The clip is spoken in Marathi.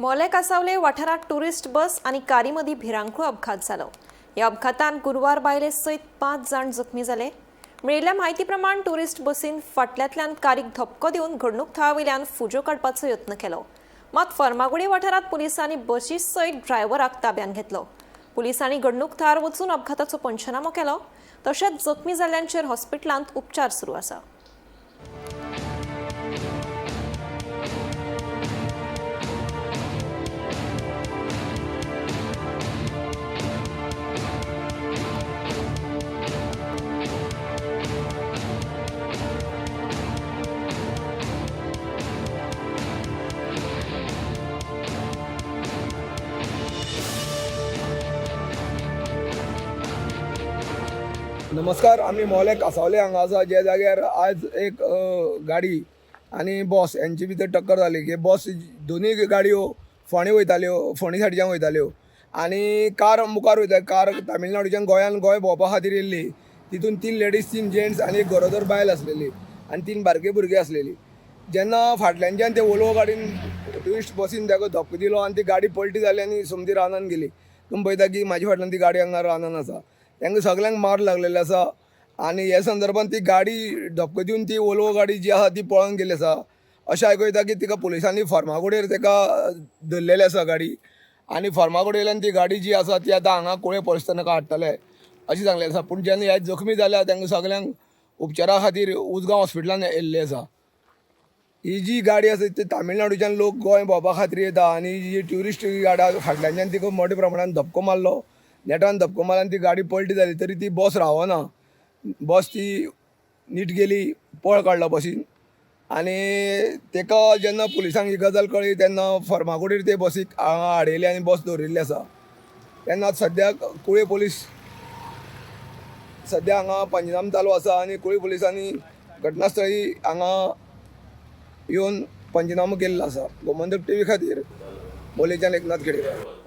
मोले कासावले वाठारात टुरिस्ट बस आणि कारीमध्ये भिरांकूळ अपघात जालो। या अपघातान गुरुवार बायले सयत 5 जण जखमी जाले। मेळिल्ल्या म्हायती प्रमाण टुरिस्ट बसीन फाटल्यातल्यान कारीक धपको दिवन घडणूक थळावयल्यान फुजो काडपाचो यत्न केलो। मात फर्मागुडी वाठारात पुलिसांनी बसी सयत ड्रायव्हराक ताब्यात घेतलो। पुलिसांनी घडणूक थळार वचून अपघाताचो पंचनामो केलो, तशेंच जखमी जाल्ल्यांचेर हॉस्पिटलांत उपचार सुरू आसा। नमस्कार, आम्ही मोले कासावले हांगा आसा, जे जाग्यार आज एक गाडी आणि बस यांची भितर टक्कर जाली। की बस दोन्ही गाडयो फोंडे वयताल्यो, फोंडे सायडीच्यान वयताल्यो आणि कार मुखार वयता। कार तामिळनाडूच्यान गोंय भोंवपा खातीर येयल्ली। तितून 3 लेडीज 3 जेंट्स आणि एक गरोदर बायल आसलेली आणि 3 बारके भुरगे आसलेली। जेन्ना फाटल्यानच्यान ते वोल्वो गाडीन ट्युरिस्ट बसीन ताका धक्को दिलो आणि ती गाडी पलटी जाली आणि समजी रानान गेली। तुम्ही पळयता की म्हाज्या फाटल्यान ती गाडी हांगा रानान आसा। तांकां सगळ्यांक मार लागलेले आसा आणि ह्या संदर्भात ती गाडी धक्को दिवन ती वोल्वो गाडी जी आसा ती पळोवन गेली आसा। अशें आयकूं येता की तिका पुलिसांनी फर्मागुडयेर ताका धरलेली आसा गाडी आणि फर्मागुडयेंतल्यान ती गाडी जी आसा ती आतां हांगा कुळे पुलीस स्टेशनाक हाडटले अशें सांगलें आसा। पूण जेन्ना हे जखमी जाल्या तांकां सगळ्यांक उपचारा खातीर उजगांव हॉस्पिटलांत व्हेल्ले आसा। ही जी गाडी आसा ती तामिळनाडूच्यान लोक गोंय भोंवपा खातीर येता आणि जी ट्युरिस्ट गाडी फाटल्यानच्यान तिका मोठ्या प्रमाणात धक्को मारलो। नेटान धक्को मारल्यान ती गाडी पलटी जाली, तरी ती बस रावना। बस ती नीट गेली, पळ काडलो बसीन आणि तेका जेन्ना पुलिसांक ही गजाल कळ्ळी तेन्ना फर्मागुडयेर ते बसीक हांगा हाडयली आणि बस दवरिल्ली आसा। तेन्ना सद्याक कुळे पुलीस सद्या हांगा पंचनामो चालू आसा आणि कुळे पुलिसांनी घटनास्थळी हांगा येवन पंचनामो केल्लो आसा। गोमंतक टीव्ही खातीर मोलेच्यान एकनाथ खेडेकर।